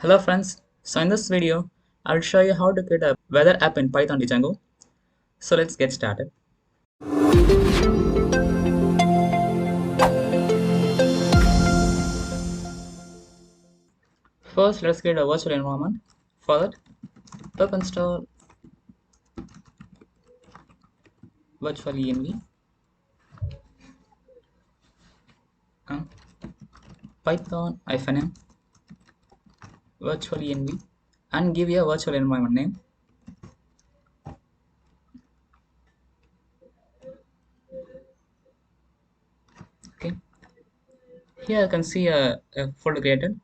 Hello friends, so in this video I'll show you how to create a weather app in Python Django. So let's get started. First let's create a virtual environment. For that, pip install virtual env and python-m virtual env and give a virtual environment name. Okay, here you can see a folder created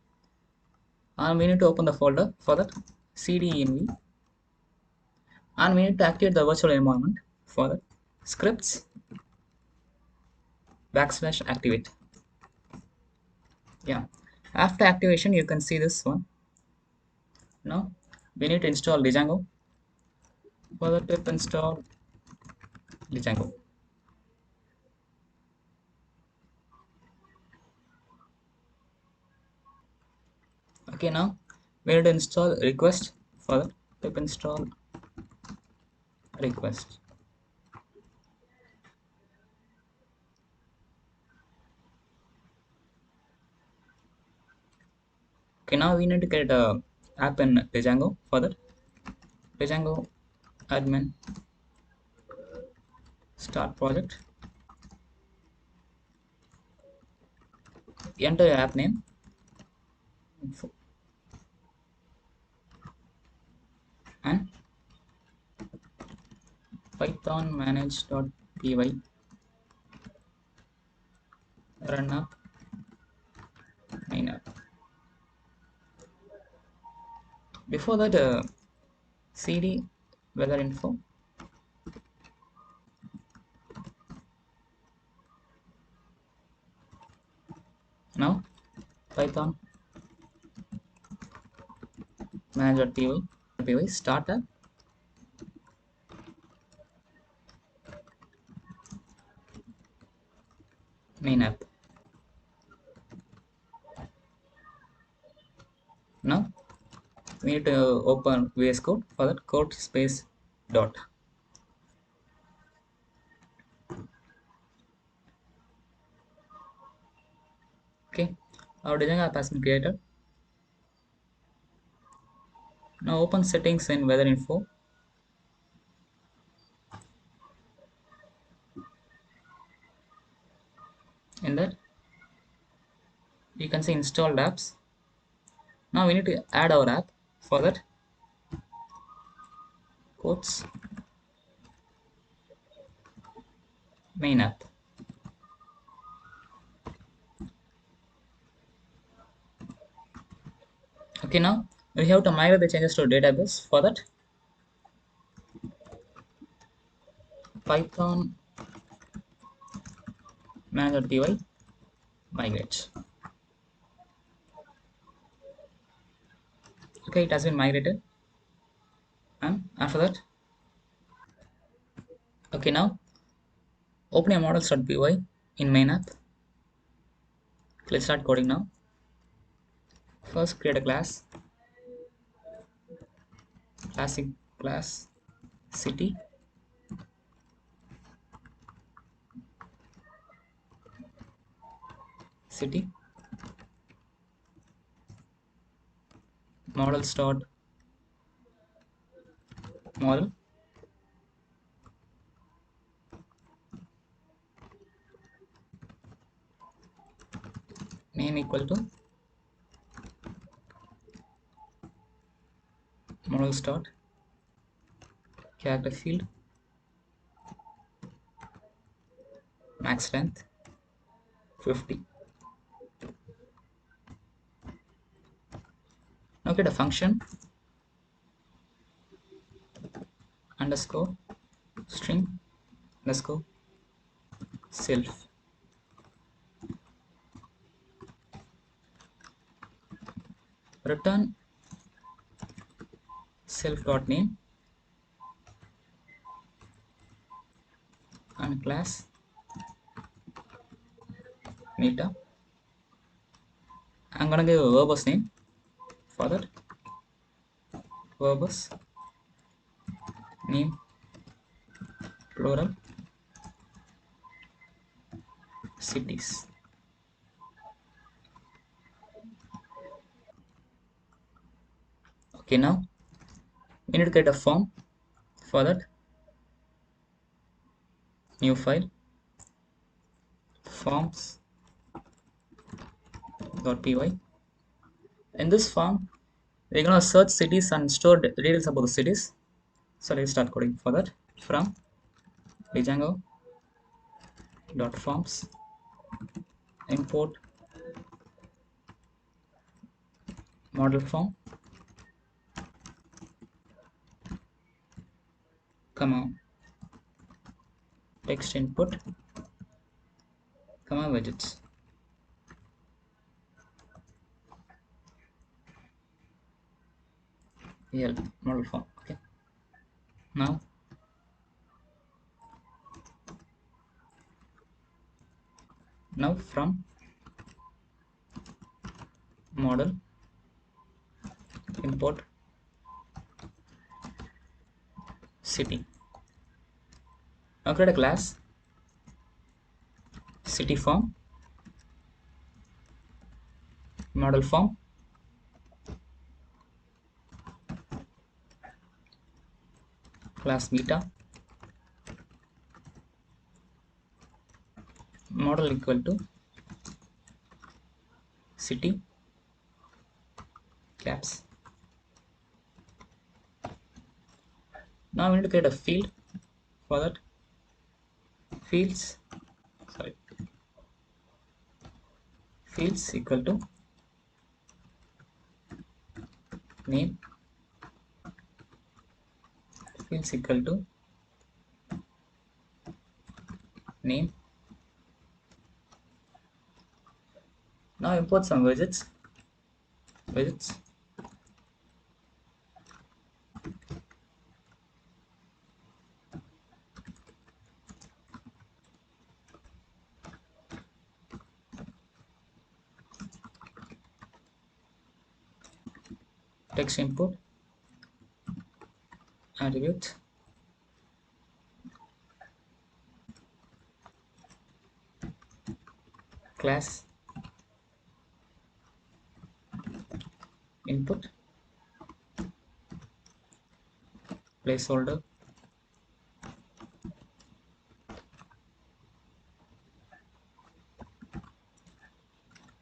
and we need to open the folder. For that, cd env and we need to activate the virtual environment. For that, scripts \activate. Yeah, after activation you can see this one. Now we need to install Django. For that, pip install Django. Okay, now we need to install request. For that, pip install request. Okay, now we need to create a app in Django. For that, Django admin start project. Enter your app name info, and python manage.py run app main app. Before that, cd weather info. Now python manage.py start app main app. Now we need to open VS Code. For that, code space dot. Okay, our Django app has been created. Now open settings in weather info. In that, you can see installed apps. Now we need to add our app. For that, quotes main app. Okay, now we have to migrate the changes to database. For that, python manage.py migrate. Okay, it has been migrated. And after that, okay, now open a models.py in main app. Let's start coding now. First, create a class. Classic class city. City models dot model name equal to models dot character field max length 50. Now get a function underscore string underscore self. Return self dot name and class meta. I'm gonna give a verbose name. For that, verbose name plural cities. Okay, now we need to create a form. For that, new file forms.py. In this form, we're gonna search cities and store details about the cities. So let's start coding for that. From Django.forms import model form, comma text input, comma widgets. EL model form. Okay. Now from model import city. Now create a class city form model form class beta model equal to city caps. Now we need to create a field. For that, fields sorry fields equal to name, fields equal to name. Now import some widgets text input attributes class input placeholder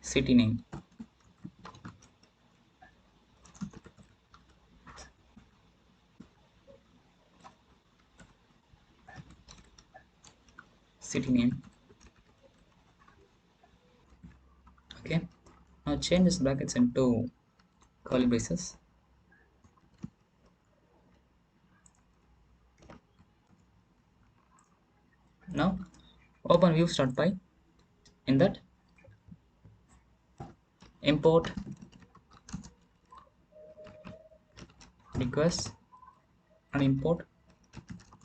city name. City name. Okay. Now change this brackets into curly braces. Now open Views.py. In that, import request and import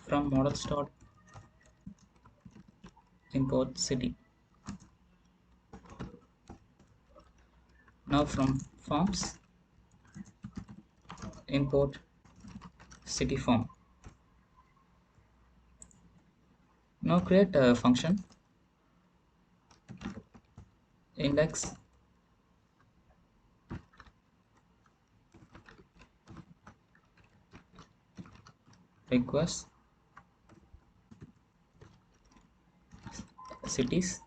from models dot import city. Now from forms import city form. Now create a function index request cities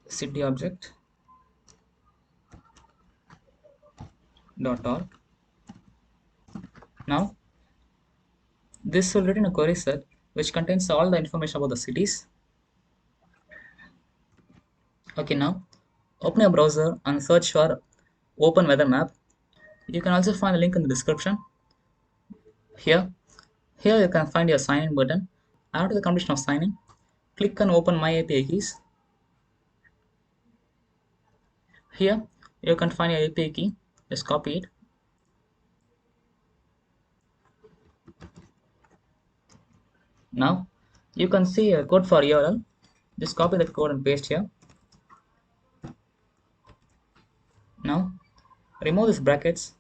city object dot org. Now this will return a query set which contains all the information about the cities. Okay, now open a browser and search for Openweathermap. You can also find a link in the description. Here you can find your sign in button. After the completion of sign in, click on open my API keys. Here you can find your API key. Just copy it. Now you can see a code for URL. Just copy that code and paste here. Now remove these brackets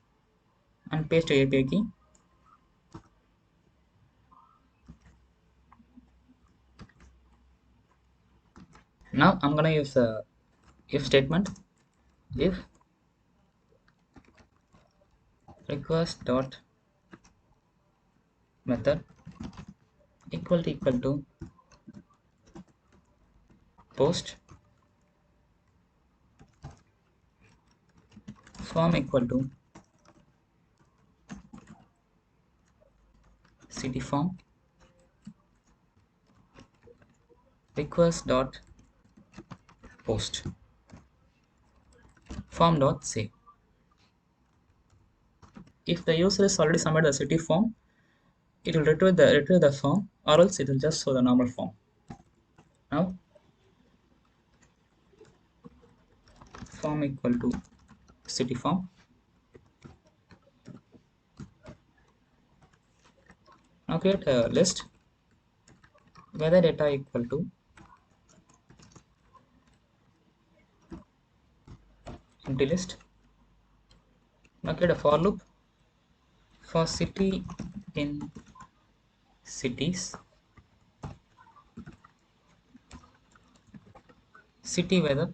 and paste your API key. Now I'm gonna use a if statement. If request dot method equal to post form equal to city form request dot post form dot save. If the user is already submitted the city form, it will retrieve the form, or else it will just show the normal form. Now form equal to city form. Now create a list weather data equal to empty list. Now create a for loop for city in cities, city weather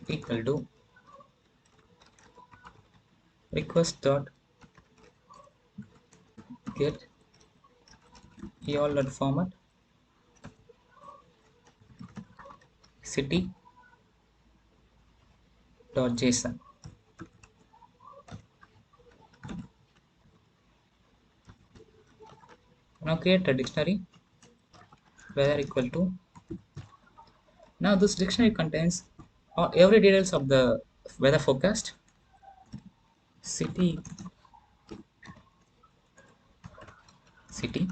equal to request dot get all dot format city dot json. Now create a dictionary weather equal to. Now this dictionary contains every details of the weather forecast, city, city,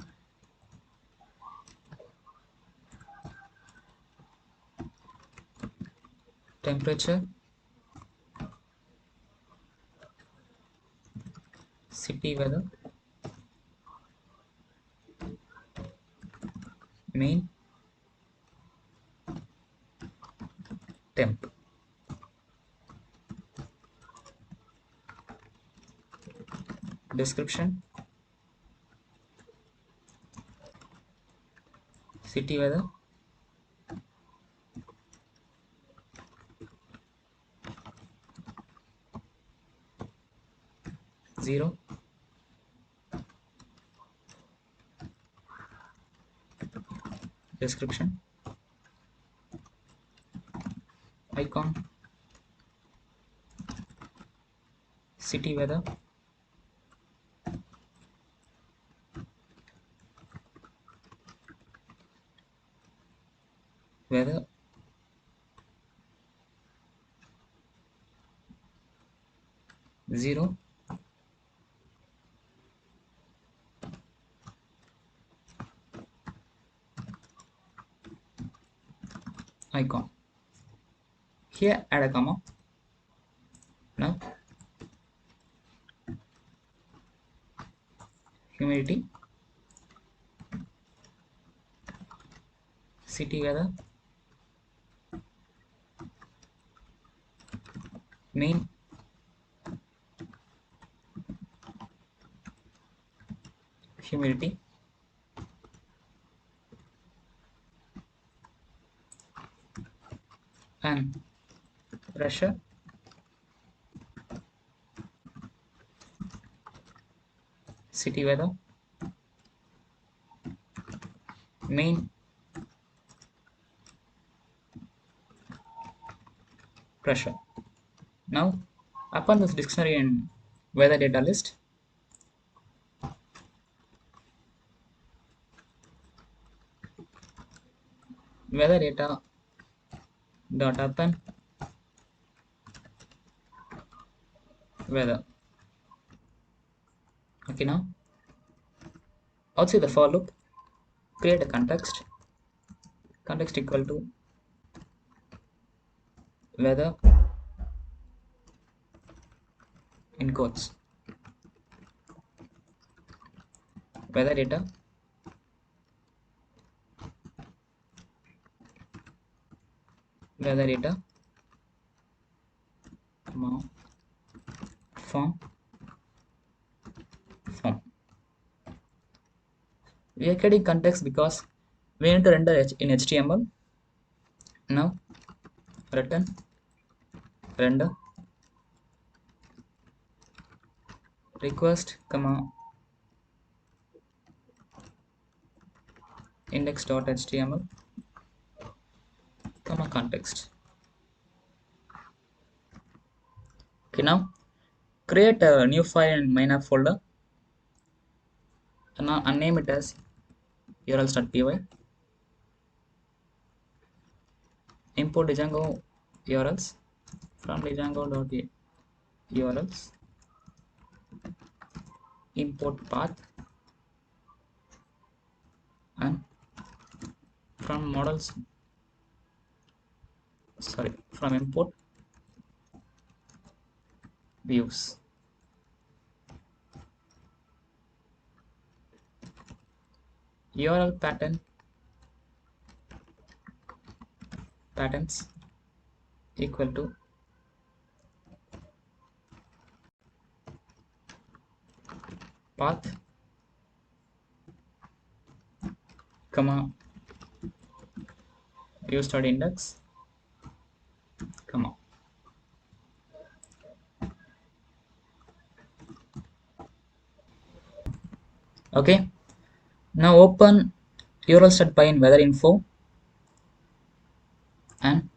temperature, city weather, main, temp. Description, city weather, zero, description, icon, city weather, weather, zero, icon. Here add a comma. Now humidity, city weather, main, humidity, and pressure, city weather, main, pressure. Now upon this dictionary and weather data list, weather data dot append weather. Okay, now outside the for loop, create a context equal to weather in quotes, weather data weather data, comma, form. We are getting context because we need to render in HTML. Now return render request, comma, index.html, comma, context. Okay, now create a new file in main app folder and name it as urls.py. Import Django URLs from Django.urls. Import path and from models. From import views. URL patterns equal to path, comma, views.index, comma. Okay, now open urls.py in weather info and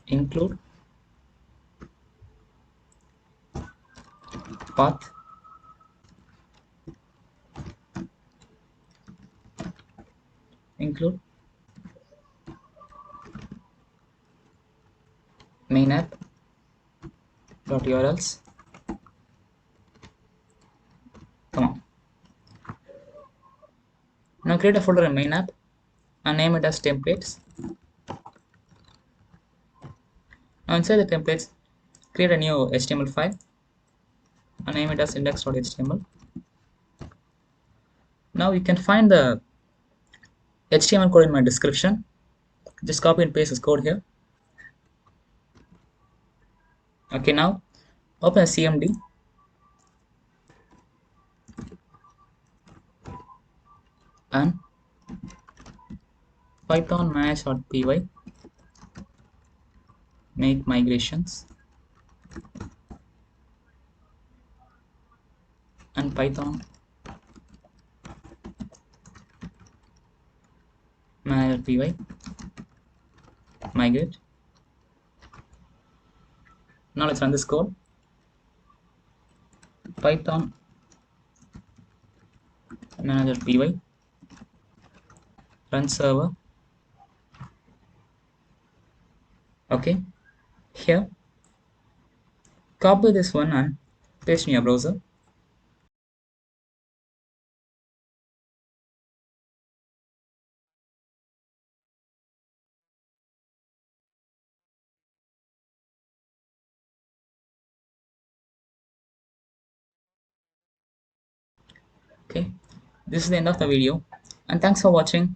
include path, include main app dot urls, come on. Now create a folder in main app and name it as templates. Now inside the templates, create a new HTML file and name it as index.html. Now you can find the HTML code in my description. Just copy and paste this code here. Okay, now open a CMD and Python manage.py, make migrations, and Python manage.py, migrate. Now let's run this code. Python manage.py, run server. Okay, here copy this one and paste in your browser. Okay, this is the end of the video and thanks for watching.